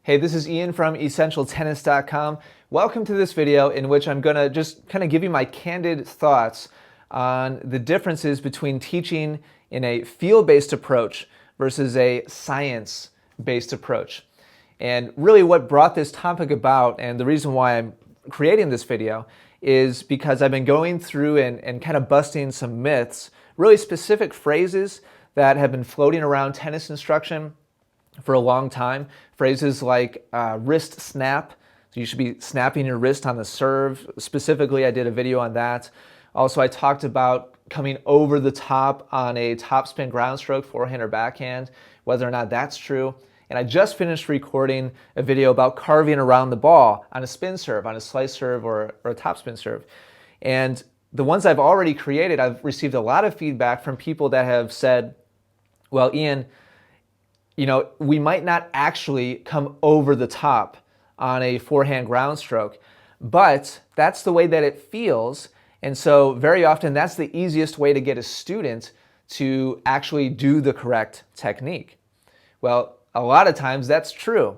Hey, this is Ian from EssentialTennis.com. Welcome to this video in which I'm going to just kind of give you my candid thoughts on the differences between teaching in a field-based approach versus a science-based approach. And really what brought this topic about, and the reason why I'm creating this video, is because I've been going through and kind of busting some myths, really specific phrases that have been floating around tennis instruction for a long time. Phrases like wrist snap, so you should be snapping your wrist on the serve. Specifically, I did a video on that. Also, I talked about coming over the top on a topspin ground stroke, forehand or backhand, whether or not that's true. And I just finished recording a video about carving around the ball on a spin serve, on a slice serve or a topspin serve. And the ones I've already created, I've received a lot of feedback from people that have said, well, Ian, we might not actually come over the top on a forehand ground stroke, but that's the way that it feels. And so very often that's the easiest way to get a student to actually do the correct technique. Well, a lot of times that's true.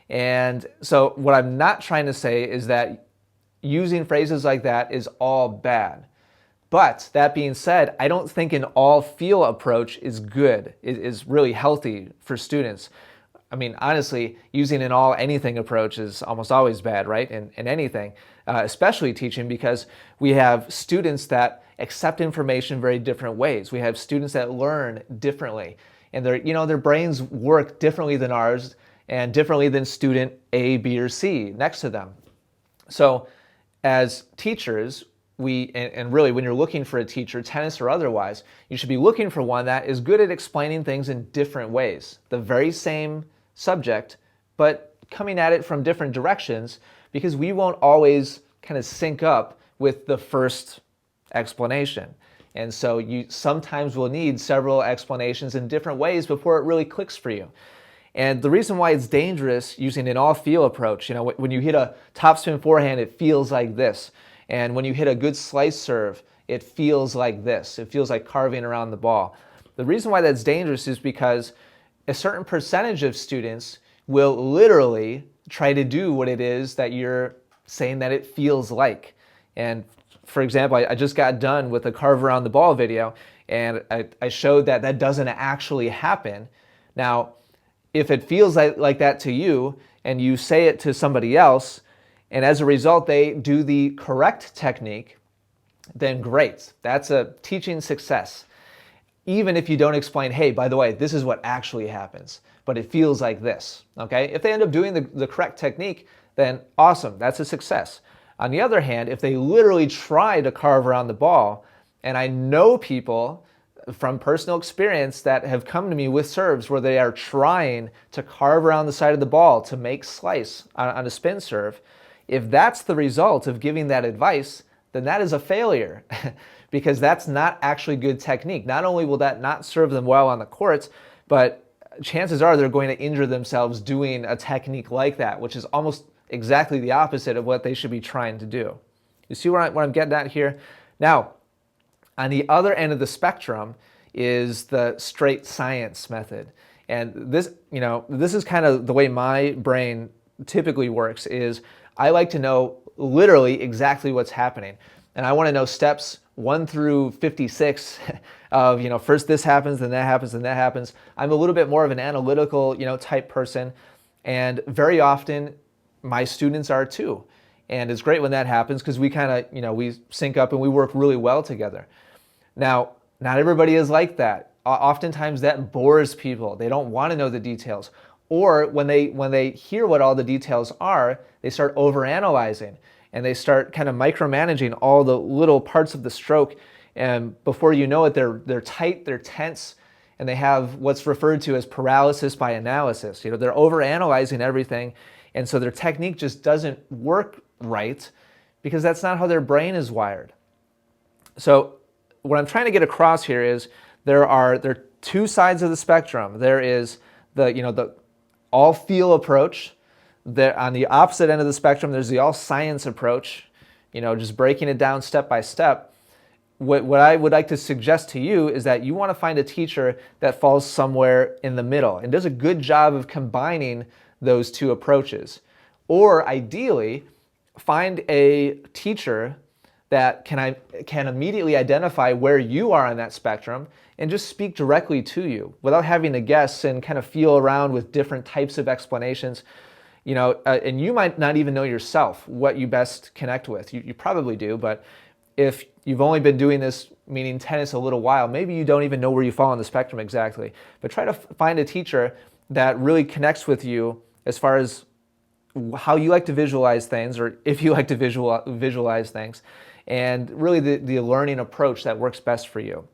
And so what I'm not trying to say is that using phrases like that is all bad. But that being said, I don't think an all-feel approach is good, is really healthy for students. I mean, honestly, using an all-anything approach is almost always bad, right? In anything, especially teaching, because we have students that accept information very different ways. We have students that learn differently, and their brains work differently than ours and differently than student A, B, or C next to them. So as teachers, and really when you're looking for a teacher, tennis or otherwise, you should be looking for one that is good at explaining things in different ways. The very same subject, but coming at it from different directions, because we won't always kind of sync up with the first explanation. And so you sometimes will need several explanations in different ways before it really clicks for you. And the reason why it's dangerous using an all-feel approach, when you hit a topspin forehand, it feels like this. And when you hit a good slice serve, it feels like this. It feels like carving around the ball. The reason why that's dangerous is because a certain percentage of students will literally try to do what it is that you're saying that it feels like. And for example, I just got done with a carve around the ball video, and I showed that that doesn't actually happen. Now, if it feels like that to you, and you say it to somebody else, and as a result, they do the correct technique, then great. That's a teaching success. Even if you don't explain, hey, by the way, this is what actually happens, but it feels like this, okay? If they end up doing the correct technique, then awesome, that's a success. On the other hand, if they literally try to carve around the ball, and I know people from personal experience that have come to me with serves where they are trying to carve around the side of the ball to make slice on a spin serve, if that's the result of giving that advice, then that is a failure because that's not actually good technique. Not only will that not serve them well on the courts, but chances are they're going to injure themselves doing a technique like that, which is almost exactly the opposite of what they should be trying to do. You see what I'm getting at here? Now, on the other end of the spectrum is the straight science method. And this is kind of the way my brain typically works is I like to know literally exactly what's happening. And I want to know steps 1 through 56 of, first this happens, then that happens, then that happens. I'm a little bit more of an analytical, type person. And very often my students are too. And it's great when that happens because we kind of, we sync up and we work really well together. Now, not everybody is like that. Oftentimes that bores people. They don't want to know the details. Or when they hear what all the details are, they start overanalyzing and they start kind of micromanaging all the little parts of the stroke. And before you know it, they're tight, they're tense, and they have what's referred to as paralysis by analysis. They're overanalyzing everything, and so their technique just doesn't work right because that's not how their brain is wired. So what I'm trying to get across here is there are two sides of the spectrum. There is the all-feel approach. On the opposite end of the spectrum, there's the all-science approach, just breaking it down step by step. What I would like to suggest to you is that you want to find a teacher that falls somewhere in the middle and does a good job of combining those two approaches. Or ideally, find a teacher that can immediately identify where you are on that spectrum and just speak directly to you without having to guess and kind of feel around with different types of explanations. And you might not even know yourself what you best connect with. You probably do, but if you've only been doing this, meaning tennis, a little while, maybe you don't even know where you fall on the spectrum exactly. But try to find a teacher that really connects with you as far as how you like to visualize things, or if you like to visualize things, and really the learning approach that works best for you.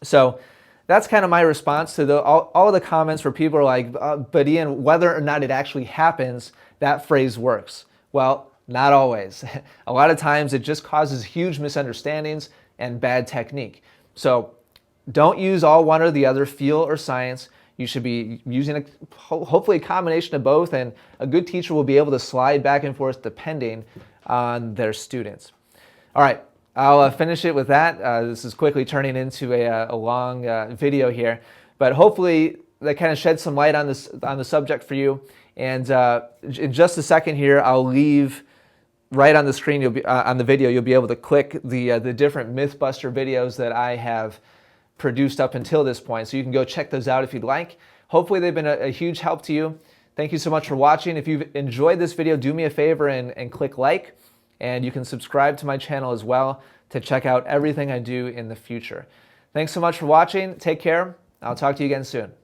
So that's kind of my response to all the comments where people are like, but Ian, whether or not it actually happens, that phrase works. Well, not always. A lot of times it just causes huge misunderstandings and bad technique. So don't use all one or the other, feel or science. You should be using hopefully a combination of both, and a good teacher will be able to slide back and forth depending on their students. All right, I'll finish it with that. This is quickly turning into a long video here, but hopefully that kind of sheds some light on the subject for you. And in just a second here, I'll leave right on the screen. On the video, you'll be able to click the different MythBuster videos that I have produced up until this point, so you can go check those out if you'd like. Hopefully they've been a huge help to you. Thank you so much for watching. If you've enjoyed this video, do me a favor and click like, and you can subscribe to my channel as well to check out everything I do in the future. Thanks so much for watching. Take care. I'll talk to you again soon.